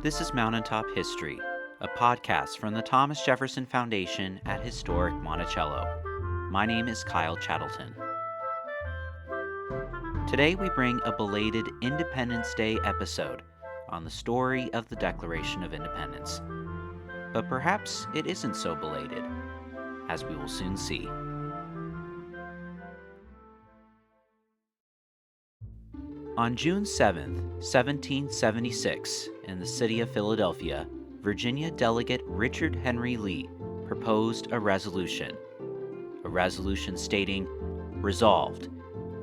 This is Mountaintop History, a podcast from the Thomas Jefferson Foundation at historic Monticello. My name is Kyle Chattleton. Today we bring a belated Independence Day episode on the story of the Declaration of Independence. But perhaps it isn't so belated, as we will soon see. On June 7, 1776, in the city of Philadelphia, Virginia delegate Richard Henry Lee proposed a resolution stating, "Resolved,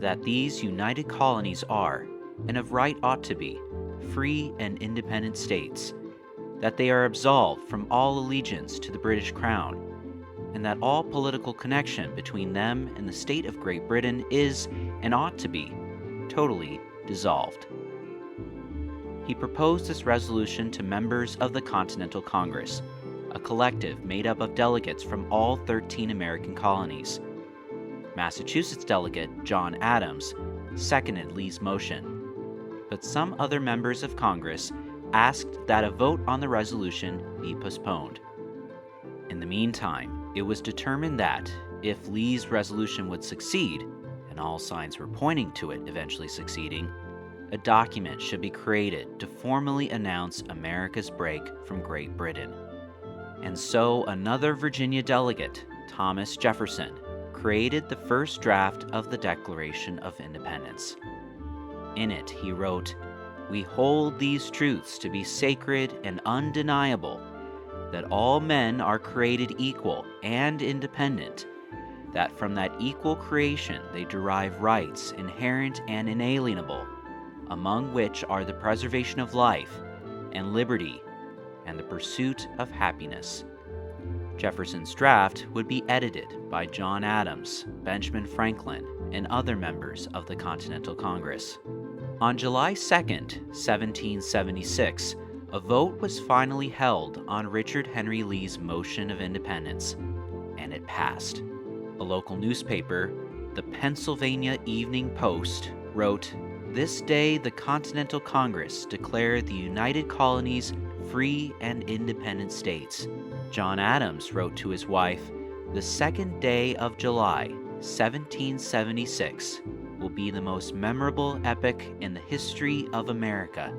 that these united colonies are, and of right ought to be, free and independent states, that they are absolved from all allegiance to the British Crown, and that all political connection between them and the state of Great Britain is, and ought to be, totally dissolved." He proposed this resolution to members of the Continental Congress, a collective made up of delegates from all 13 American colonies. Massachusetts delegate John Adams seconded Lee's motion, but some other members of Congress asked that a vote on the resolution be postponed. In the meantime, it was determined that, if Lee's resolution would succeed, and all signs were pointing to it eventually succeeding, a document should be created to formally announce America's break from Great Britain. And so another Virginia delegate, Thomas Jefferson, created the first draft of the Declaration of Independence. In it, he wrote, "We hold these truths to be sacred and undeniable, that all men are created equal and independent, that from that equal creation they derive rights inherent and inalienable, among which are the preservation of life and liberty and the pursuit of happiness." Jefferson's draft would be edited by John Adams, Benjamin Franklin, and other members of the Continental Congress. On July 2nd, 1776, a vote was finally held on Richard Henry Lee's motion of independence, and it passed. A local newspaper, the Pennsylvania Evening Post, wrote, "This day the Continental Congress declared the United Colonies free and independent states." John Adams wrote to his wife, "The second day of July, 1776, will be the most memorable epoch in the history of America.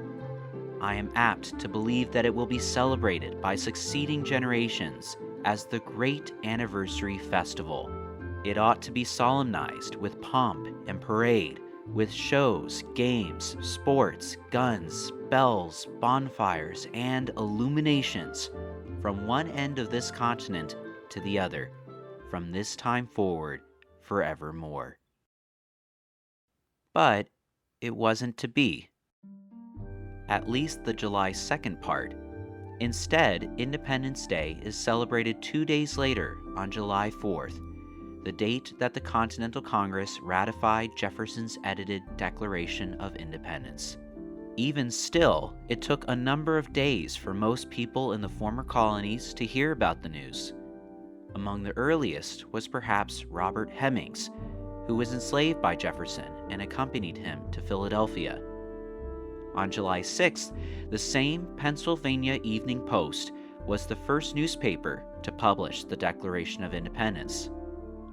I am apt to believe that it will be celebrated by succeeding generations as the great anniversary festival. It ought to be solemnized with pomp and parade, with shows, games, sports, guns, bells, bonfires, and illuminations, from one end of this continent to the other, from this time forward, forevermore." But it wasn't to be. At least the July 2nd part. Instead, Independence Day is celebrated 2 days later on July 4th, the date that the Continental Congress ratified Jefferson's edited Declaration of Independence. Even still, it took a number of days for most people in the former colonies to hear about the news. Among the earliest was perhaps Robert Hemings, who was enslaved by Jefferson and accompanied him to Philadelphia. On July 6th, the same Pennsylvania Evening Post was the first newspaper to publish the Declaration of Independence.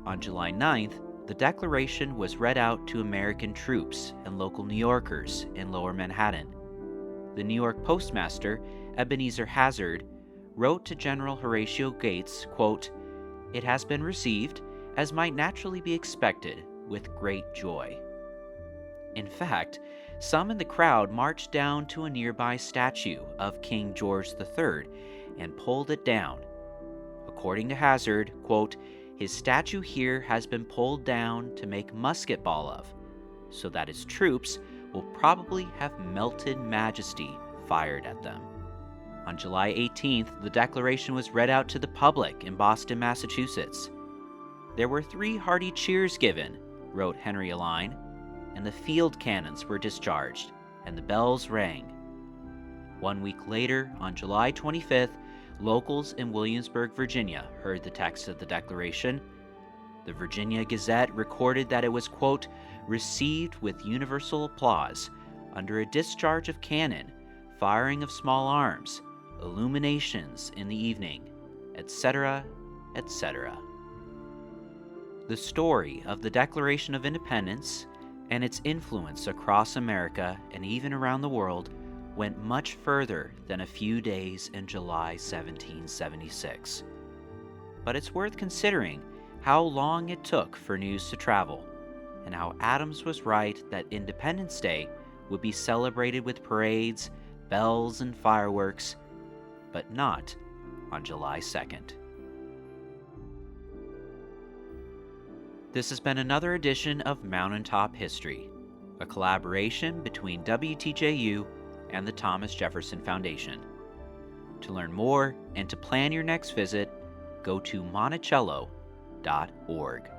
On July 9th, the Declaration was read out to American troops and local New Yorkers in Lower Manhattan. The New York postmaster, Ebenezer Hazard, wrote to General Horatio Gates, quote, "It has been received, as might naturally be expected, with great joy." In fact, some in the crowd marched down to a nearby statue of King George III and pulled it down. According to Hazard, quote, "His statue here has been pulled down to make musket ball of, so that his troops will probably have melted majesty fired at them." On July 18th, the Declaration was read out to the public in Boston, Massachusetts. "There were 3 hearty cheers given," wrote Henry Alline, "and the field cannons were discharged, and the bells rang." 1 week later, on July 25th, locals in Williamsburg, Virginia, heard the text of the Declaration. The Virginia Gazette recorded that it was, quote, "received with universal applause under a discharge of cannon firing of small arms, illuminations in the evening, etc., etc. The story of the Declaration of Independence and its influence across America and even around the world went much further than a few days in July 1776. But it's worth considering how long it took for news to travel, and how Adams was right that Independence Day would be celebrated with parades, bells, and fireworks, but not on July 2nd. This has been another edition of Mountaintop History, a collaboration between WTJU and the Thomas Jefferson Foundation. To learn more and to plan your next visit, go to monticello.org.